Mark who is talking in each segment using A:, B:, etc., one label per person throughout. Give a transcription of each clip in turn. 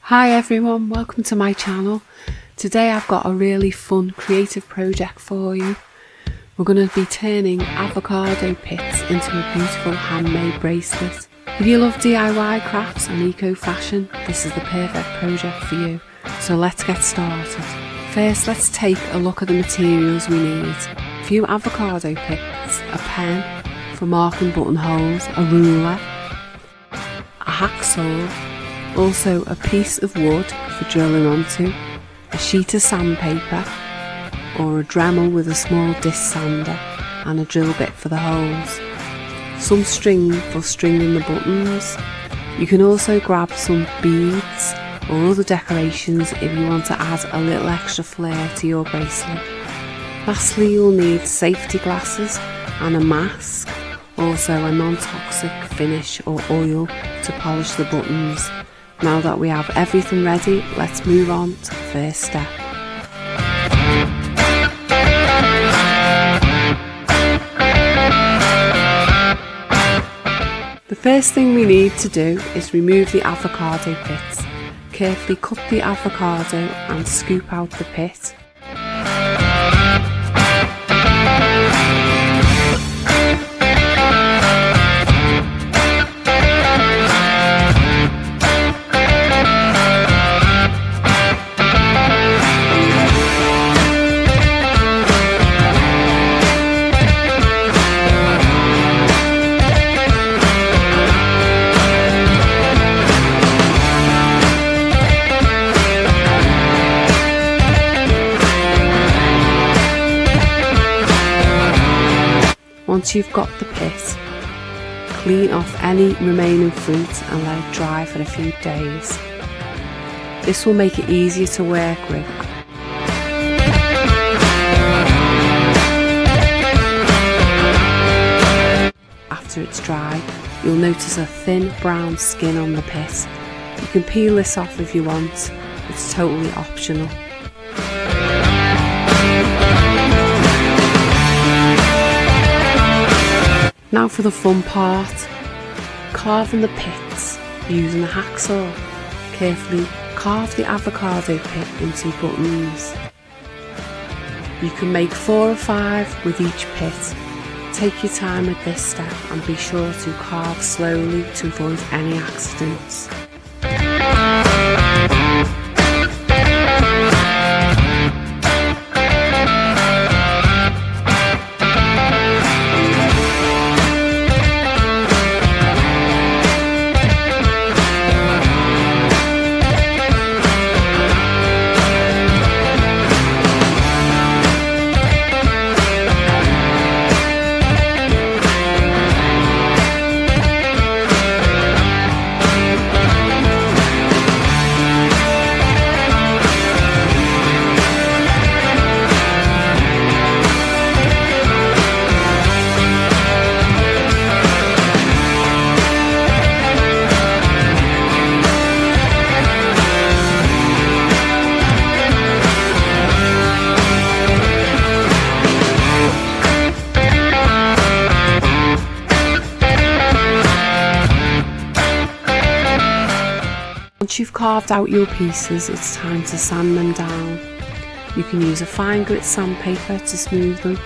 A: Hi everyone, welcome to my channel. Today I've got a really fun creative project for you. We're going to be turning avocado pits into a beautiful handmade bracelet. If you love DIY crafts and eco-fashion, this is the perfect project for you. So let's get started. First, let's take a look at the materials we need. A few avocado pits, a pen for marking buttonholes, a ruler, a hacksaw, also a piece of wood for drilling onto, a sheet of sandpaper or a Dremel with a small disc sander and a drill bit for the holes, some string for stringing the buttons. You can also grab some beads or other decorations if you want to add a little extra flair to your bracelet. Lastly, you'll need safety glasses and a mask, also a non-toxic finish or oil to polish the buttons. Now that we have everything ready, let's move on to the first step. The first thing we need to do is remove the avocado pits. Carefully cut the avocado and scoop out the pit. Once you've got the pit, clean off any remaining fruit and let it dry for a few days. This will make it easier to work with. After it's dry, you'll notice a thin brown skin on the pit. You can peel this off if you want, it's totally optional. Now for the fun part, carving the pits using a hacksaw. Carefully carve the avocado pit into buttons. You can make 4 or 5 with each pit. Take your time with this step and be sure to carve slowly to avoid any accidents. Once you've carved out your pieces, it's time to sand them down. You can use a fine grit sandpaper to smooth them,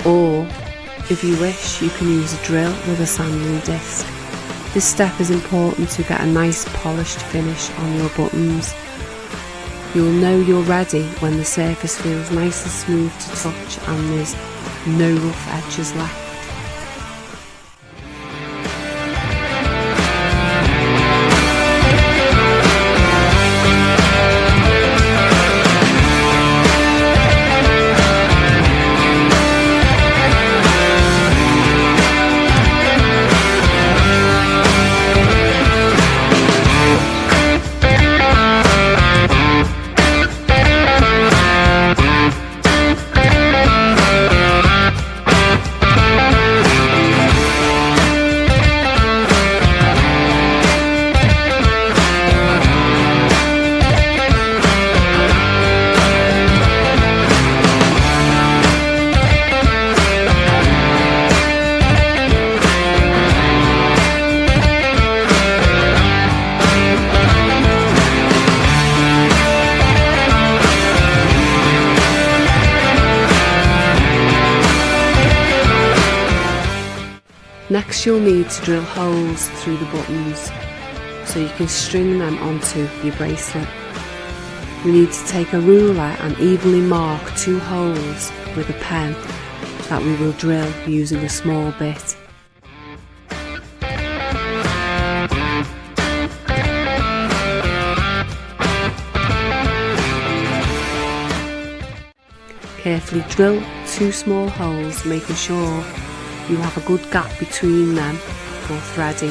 A: or if you wish, you can use a drill with a sanding disc. This step is important to get a nice polished finish on your buttons. You'll know you're ready when the surface feels nice and smooth to touch and there's no rough edges left. Next you'll need to drill holes through the buttons so you can string them onto your bracelet. We need to take a ruler and evenly mark 2 holes with a pen that we will drill using a small bit. Carefully drill 2 small holes, making sure you have a good gap between them for threading.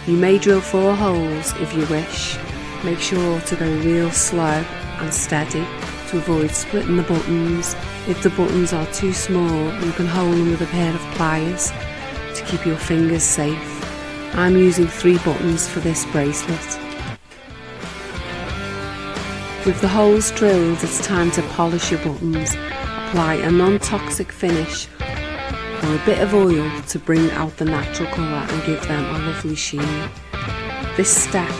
A: You may drill 4 holes if you wish. Make sure to go real slow and steady to avoid splitting the buttons. If the buttons are too small, you can hold them with a pair of pliers to keep your fingers safe. I'm using 3 buttons for this bracelet. With the holes drilled, it's time to polish your buttons. Apply a non-toxic finish or a bit of oil to bring out the natural colour and give them a lovely sheen. This step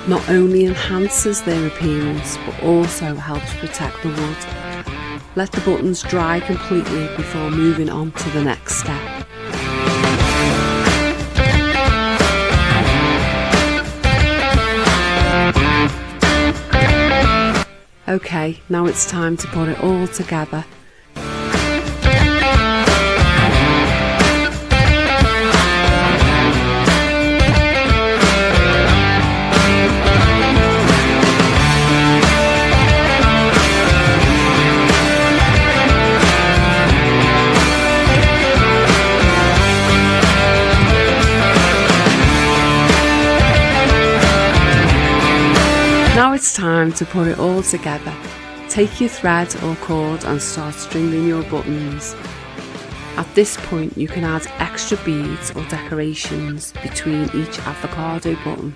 A: not only enhances their appearance but also helps protect the wood. Let the buttons dry completely before moving on to the next step. Okay, now it's time to put it all together. Now it's time to put it all together. Take your thread or cord and start stringing your buttons. At this point you can add extra beads or decorations between each avocado button.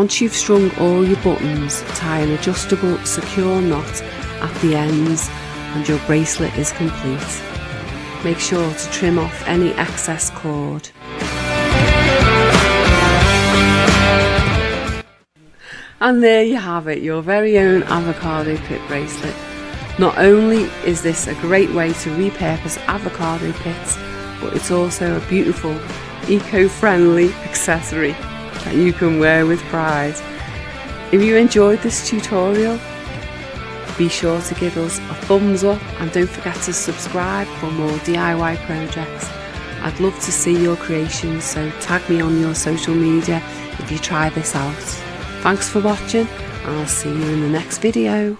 A: Once you've strung all your buttons, tie an adjustable secure knot at the ends and your bracelet is complete. Make sure to trim off any excess cord. And there you have it, your very own avocado pit bracelet. Not only is this a great way to repurpose avocado pits, but it's also a beautiful, eco-friendly accessory that you can wear with pride. If you enjoyed this tutorial, be sure to give us a thumbs up and don't forget to subscribe for more DIY projects. I'd love to see your creations, so tag me on your social media if you try this out. Thanks for watching, and I'll see you in the next video.